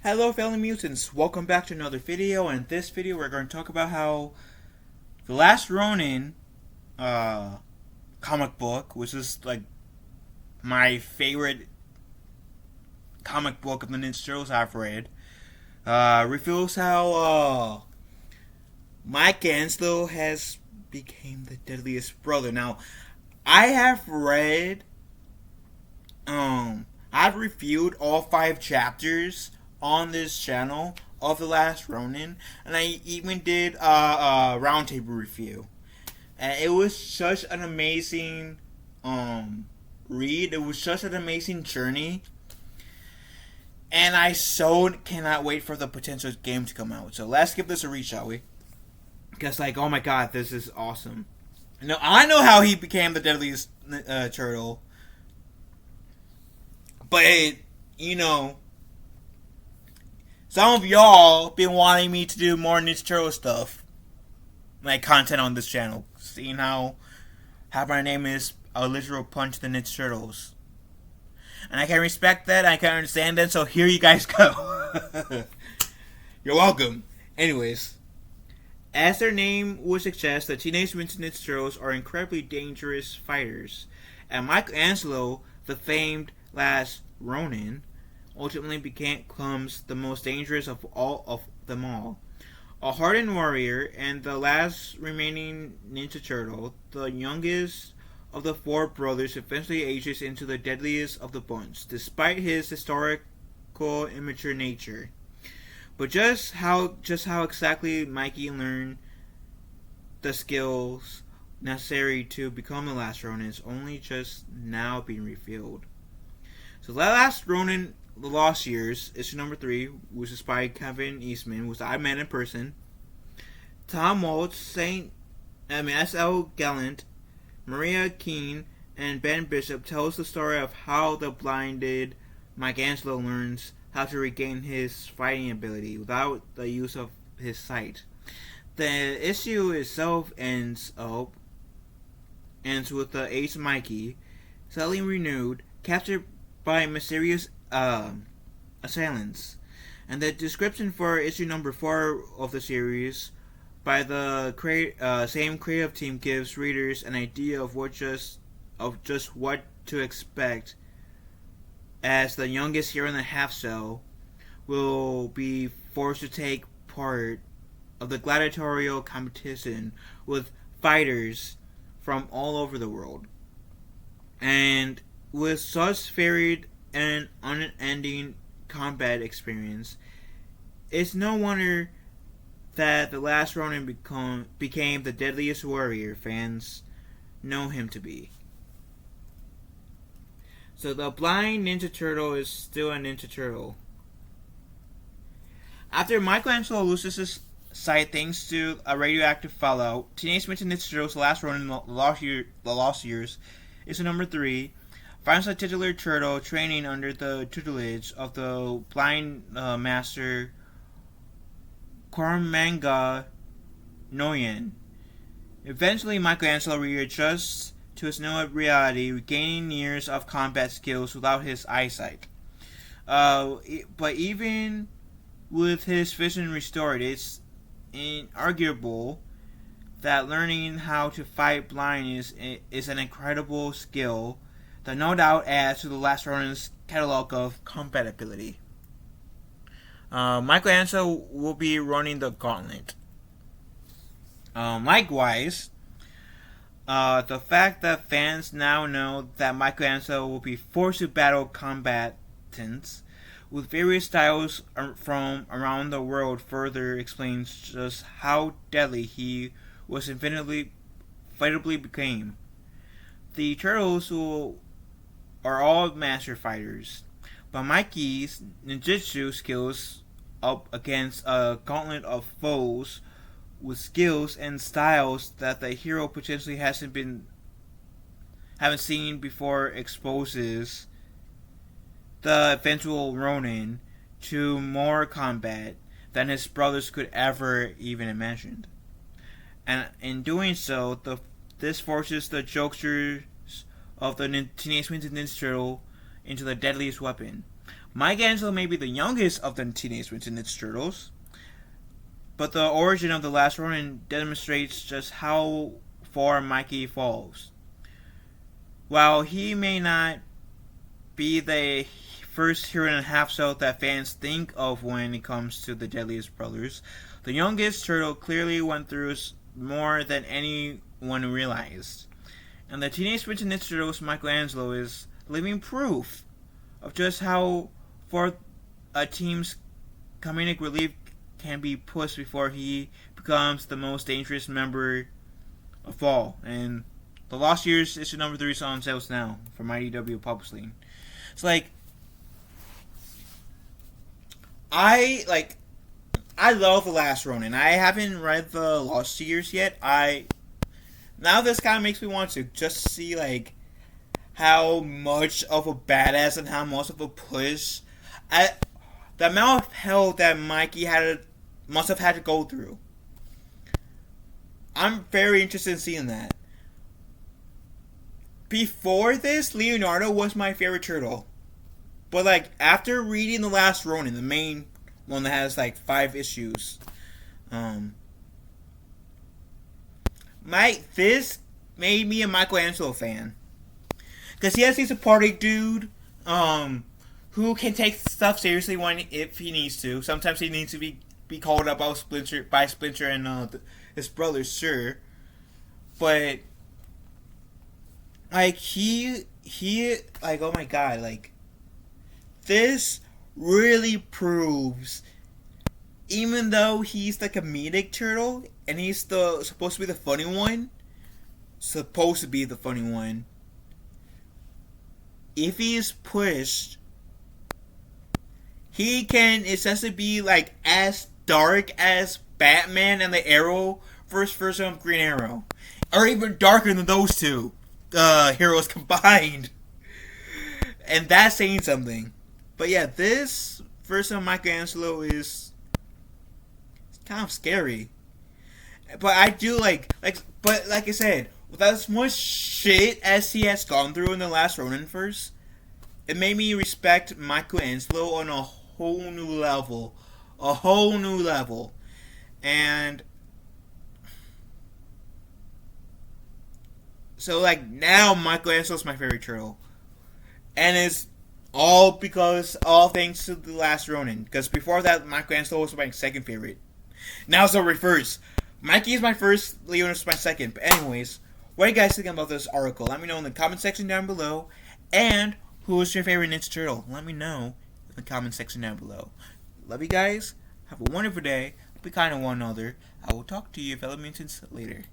Hello fellow mutants, welcome back to another video. In this video we're going to talk about how The Last Ronin comic book, which is like my favorite comic book of the Ninja Turtles I've read, reveals how Michelangelo has became the deadliest brother. Now, I have read, I've reviewed all 5 chapters on this channel of The Last Ronin, and I even did a roundtable review. And it was such an amazing read. It was such an amazing journey, and I so cannot wait for the potential game to come out. So let's give this a read, shall we? Because, like, oh my god, this is awesome. Now, I know how he became the deadliest turtle, but you know, some of y'all been wanting me to do more Ninja Turtle stuff, like content on this channel. Seeing how my name is a literal punch the Ninja Turtles, and I can respect that. I can understand that. So here you guys go. You're welcome. Anyways, as their name would suggest, the Teenage Mutant Ninja Turtles are incredibly dangerous fighters, and Michelangelo, the famed Last Ronin, ultimately becomes the most dangerous of all of them all. A hardened warrior and the last remaining Ninja Turtle, the youngest of the 4 brothers, eventually ages into the deadliest of the bunch, despite his historical immature nature. But just how exactly Mikey learned the skills necessary to become the Last Ronin is only just now being revealed. So The Last Ronin, The Lost Years, issue number 3, which is by Kevin Eastman, which I met in person. Tom Waltz, S.L. Gallant, Maria Keene, and Ben Bishop tells the story of how the blinded Michelangelo learns how to regain his fighting ability without the use of his sight. The issue itself ends with the aged Mikey, suddenly renewed, captured by mysterious assailants. And the description for issue number 4 of the series by the same creative team gives readers an idea of just what to expect, as the youngest hero in the half-cell will be forced to take part of the gladiatorial competition with fighters from all over the world. And with such varied and unending combat experience, it's no wonder that the Last Ronin became the deadliest warrior fans know him to be. So the blind Ninja Turtle is still a Ninja Turtle. After Michelangelo loses his sight thanks to a radioactive fallout, Teenage Mutant Ninja Turtles: The Last Ronin, The Lost Years, issue number 3, finds the titular turtle training under the tutelage of the blind master Kormanga Noyan. Eventually, Michelangelo readjusts to his new reality, regaining years of combat skills without his eyesight. But even with his vision restored, it's inarguable that learning how to fight blind is an incredible skill that no doubt adds to the Last Ronin's catalog of combat ability. Michelangelo will be running the gauntlet. Likewise, the fact that fans now know that Michelangelo will be forced to battle combatants with various styles from around the world further explains just how deadly he was infinitely became. The Turtles are all master fighters, but Mikey's ninjutsu skills up against a gauntlet of foes with skills and styles that the hero potentially haven't seen before exposes the eventual Ronin to more combat than his brothers could ever even imagine. And in doing so, this forces the jokesters of the Teenage Mutant Ninja Turtle into the deadliest weapon. Michelangelo may be the youngest of the Teenage Mutant Ninja Turtles, but the origin of the Last Ronin demonstrates just how far Mikey falls. While he may not be the first hero and a half cell that fans think of when it comes to the Deadliest brothers, the youngest turtle clearly went through more than anyone realized. And the Teenage Mutant Ninja Turtles Michelangelo is living proof of just how far a team's comedic relief can be pushed before he becomes the most dangerous member of all. And the Lost Years issue number 3 is on sales now from IDW Publishing. It's like I love The Last Ronin. I haven't read the Lost Years yet. Now this kind of makes me want to just see like how much of a badass and how much of a push the amount of hell that Mikey must have had to go through. I'm very interested in seeing that. Before this, Leonardo was my favorite turtle. But like after reading The Last Ronin, the main one that has like 5 issues, this made me a Michelangelo fan. Because yes, he's a party dude, who can take stuff seriously if he needs to. Sometimes he needs to be called up by Splinter and his brothers, sure. But like he like, oh my god, like this really proves, even though he's the comedic turtle and he's supposed to be the funny one, if he is pushed, he can essentially be like as dark as Batman and the Arrow first version of Green Arrow, or even darker than those two heroes combined. And that's saying something. But yeah, this version of Michelangelo is kind of scary. But I do but like I said, with as much shit as he has gone through in the Last Ronin-verse, it made me respect Michelangelo on a whole new level. And so like now Michelangelo's my favorite turtle. And it's all thanks to The Last Ronin. Because before that, Michelangelo was my second favorite. Now it's the reverse. Mikey is my first, Leonardo is my second. But anyways, what are you guys thinking about this article? Let me know in the comment section down below. And who is your favorite Ninja Turtle? Let me know in the comment section down below. Love you guys. Have a wonderful day. Be kind to one another. I will talk to you, fellow mutants, later.